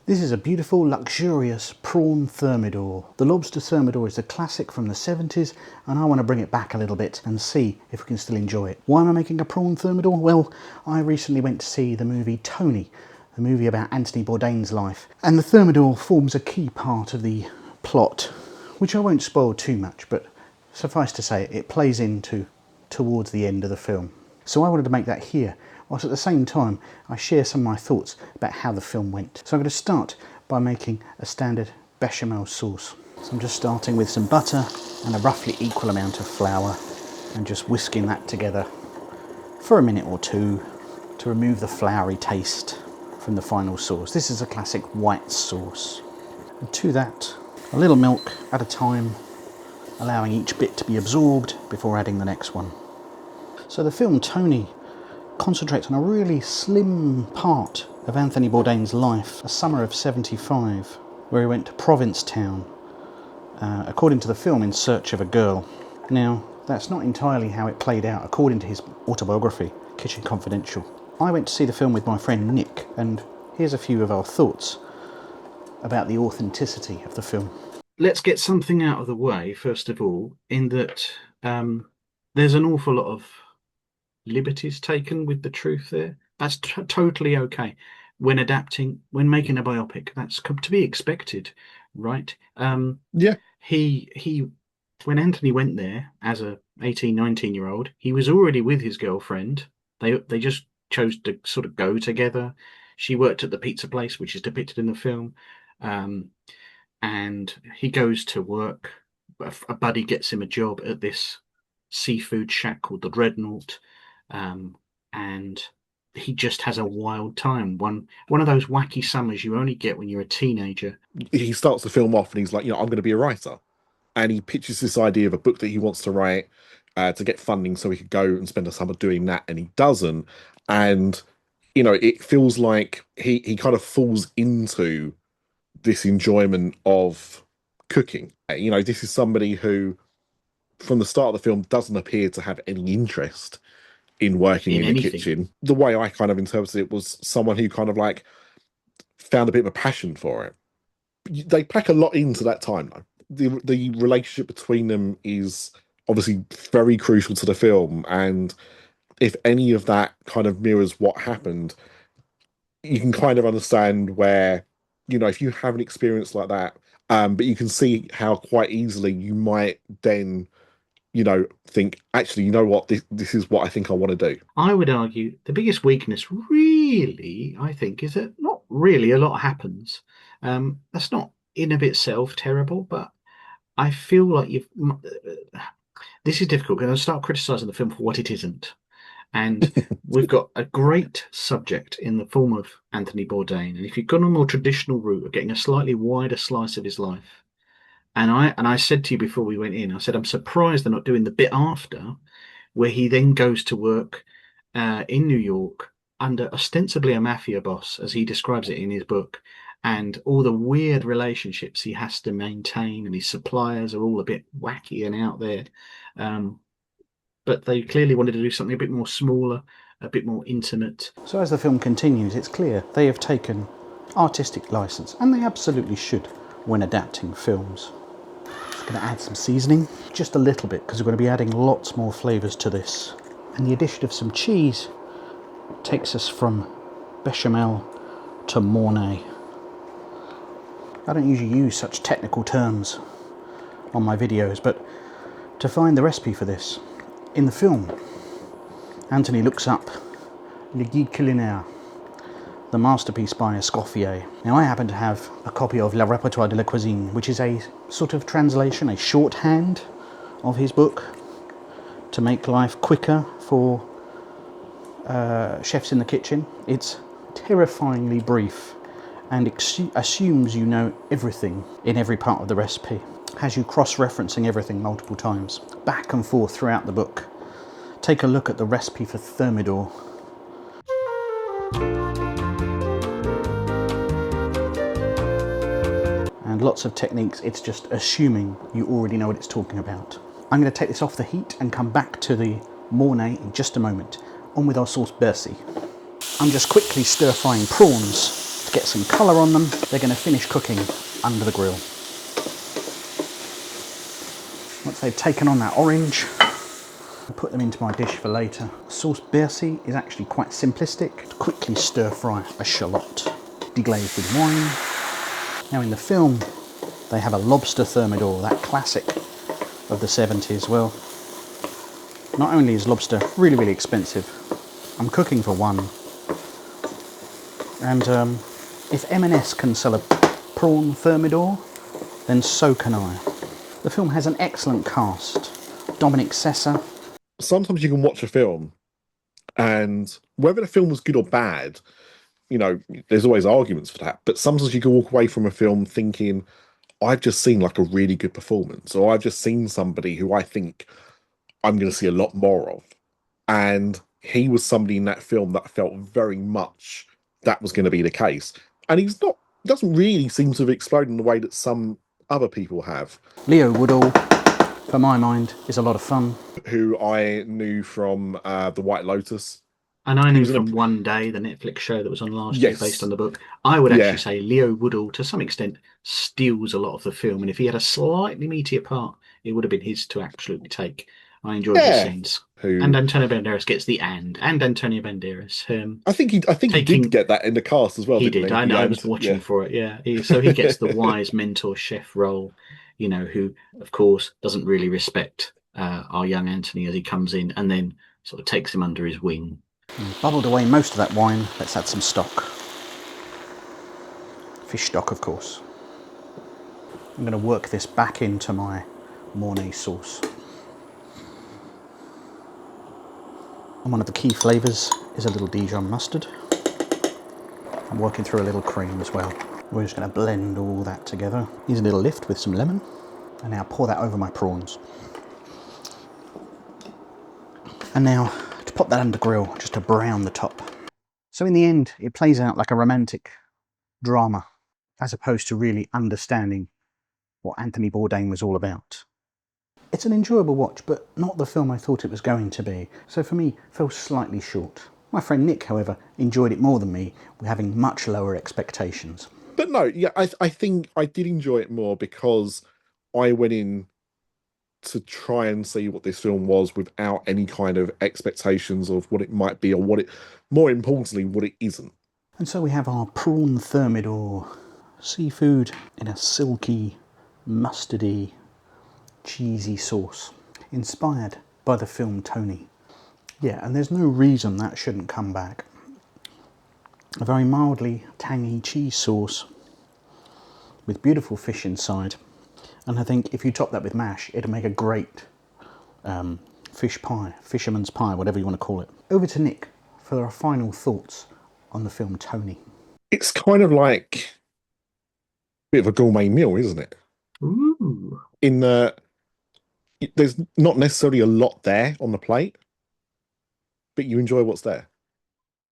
This is a beautiful, luxurious prawn thermidor. The lobster thermidor is a classic from the 70s, and I want to bring it back a little bit and see if we can still enjoy it. Why am I making a prawn thermidor? Well, I recently went to see the movie Tony, a movie about Anthony Bourdain's life, and the thermidor forms a key part of the plot, which I won't spoil too much, but suffice to say it plays into towards the end of the film. So I wanted to make that here, whilst at the same time I share some of my thoughts about how the film went. So I'm going to start by making a standard bechamel sauce. So I'm just starting with some butter and a roughly equal amount of flour and just whisking that together for a minute or two to remove the floury taste from the final sauce. This is a classic white sauce. And to that, a little milk at a time, allowing each bit to be absorbed before adding the next one. So the film Tony concentrates on a really slim part of Anthony Bourdain's life, a summer of '75, where he went to Provincetown, according to the film, in search of a girl. Now, that's not entirely how it played out, according to his autobiography, Kitchen Confidential. I went to see the film with my friend Nick, and here's a few of our thoughts about the authenticity of the film. Let's get something out of the way, first of all, in that there's an awful lot of liberties taken with the truth there. That's totally okay when adapting, when making a biopic. That's to be expected, right? Yeah. He when Anthony went there as a 18, 19-year-old, he was already with his girlfriend. They just chose to sort of go together. She worked at the pizza place, which is depicted in the film. And he goes to work. A buddy gets him a job at this seafood shack called the Dreadnought. And he just has a wild time. One of those wacky summers you only get when you're a teenager. He starts the film off and he's like, I'm going to be a writer. And he pitches this idea of a book that he wants to write to get funding so he could go and spend a summer doing that. And he doesn't. And, it feels like he kind of falls into this enjoyment of cooking. This is somebody who, from the start of the film, doesn't appear to have any interest in working in the kitchen. The way I kind of interpreted it was someone who kind of like found a bit of a passion for it. They pack a lot into that time, though. The relationship between them is obviously very crucial to the film, and if any of that kind of mirrors what happened, you can kind of understand where, if you have an experience like that, but you can see how quite easily you might then think, actually, you know what, this is what I think I want to do. I would argue the biggest weakness, really, I think, is that not really a lot happens. That's not in of itself terrible, but I feel like this is difficult because I start criticising the film for what it isn't. And we've got a great subject in the form of Anthony Bourdain. And if you've gone a more traditional route of getting a slightly wider slice of his life, and I said to you before we went in, I said, I'm surprised they're not doing the bit after, where he then goes to work in New York under ostensibly a mafia boss, as he describes it in his book, and all the weird relationships he has to maintain, and his suppliers are all a bit wacky and out there. But they clearly wanted to do something a bit more smaller, a bit more intimate. So as the film continues, it's clear they have taken artistic license, and they absolutely should when adapting films. Just going to add some seasoning, just a little bit, because we're going to be adding lots more flavours to this. And the addition of some cheese takes us from bechamel to Mornay. I don't usually use such technical terms on my videos, but to find the recipe for this, in the film, Anthony looks up Le Guide Culinaire, the masterpiece by Escoffier. Now, I happen to have a copy of Le Répertoire de la Cuisine, which is a sort of translation, a shorthand of his book to make life quicker for chefs in the kitchen. It's terrifyingly brief and assumes you know everything in every part of the recipe. Has you cross-referencing everything multiple times, back and forth throughout the book. Take a look at the recipe for Thermidor. And lots of techniques, it's just assuming you already know what it's talking about. I'm going to take this off the heat and come back to the Mornay in just a moment. On with our sauce Bercy. I'm just quickly stir-frying prawns get some colour on them. They're going to finish cooking under the grill. Once they've taken on that orange, I'll put them into my dish for later. Sauce Bercy is actually quite simplistic. Quickly stir fry a shallot, deglazed with wine. Now in the film, they have a lobster thermidor, that classic of the 70s. Well, not only is lobster really, really expensive, I'm cooking for one. And if M&S can sell a prawn thermidor, then so can I. The film has an excellent cast. Dominic Sessa. Sometimes you can watch a film, and whether the film was good or bad, there's always arguments for that. But sometimes you can walk away from a film thinking, I've just seen like a really good performance, or I've just seen somebody who I think I'm going to see a lot more of. And he was somebody in that film that felt very much that was going to be the case. And doesn't really seem to have exploded in the way that some other people have. Leo Woodall, for my mind, is a lot of fun. Who I knew from The White Lotus. And I knew from One Day, the Netflix show that was on last year based on the book. I would actually say Leo Woodall, to some extent, steals a lot of the film. And if he had a slightly meatier part, it would have been his to absolutely take. I enjoyed his scenes. And Antonio Banderas gets the and Antonio Banderas. I think he did get that in the cast as well. He did. I was watching for it. Yeah. So he gets the wise mentor chef role, who of course doesn't really respect our young Anthony as he comes in, and then sort of takes him under his wing. Bubbled away most of that wine. Let's add some stock. Fish stock, of course. I'm going to work this back into my Mornay sauce. And one of the key flavours is a little Dijon mustard. I'm working through a little cream as well. We're just going to blend all that together. Use a little lift with some lemon. And now pour that over my prawns. And now to pop that under grill, just to brown the top. So in the end, it plays out like a romantic drama, as opposed to really understanding what Anthony Bourdain was all about. It's an enjoyable watch, but not the film I thought it was going to be. So for me, fell slightly short. My friend Nick, however, enjoyed it more than me, having much lower expectations. But no, yeah, I think I did enjoy it more because I went in to try and see what this film was without any kind of expectations of what it might be, or more importantly, what it isn't. And so we have our prawn thermidor, seafood in a silky, mustardy, cheesy sauce, inspired by the film Tony. Yeah, and there's no reason that shouldn't come back. A very mildly tangy cheese sauce with beautiful fish inside. And I think if you top that with mash, it'll make a great fish pie, fisherman's pie, whatever you want to call it. Over to Nick for our final thoughts on the film Tony. It's kind of like a bit of a gourmet meal, isn't it? Ooh. In there's not necessarily a lot there on the plate, but you enjoy what's there.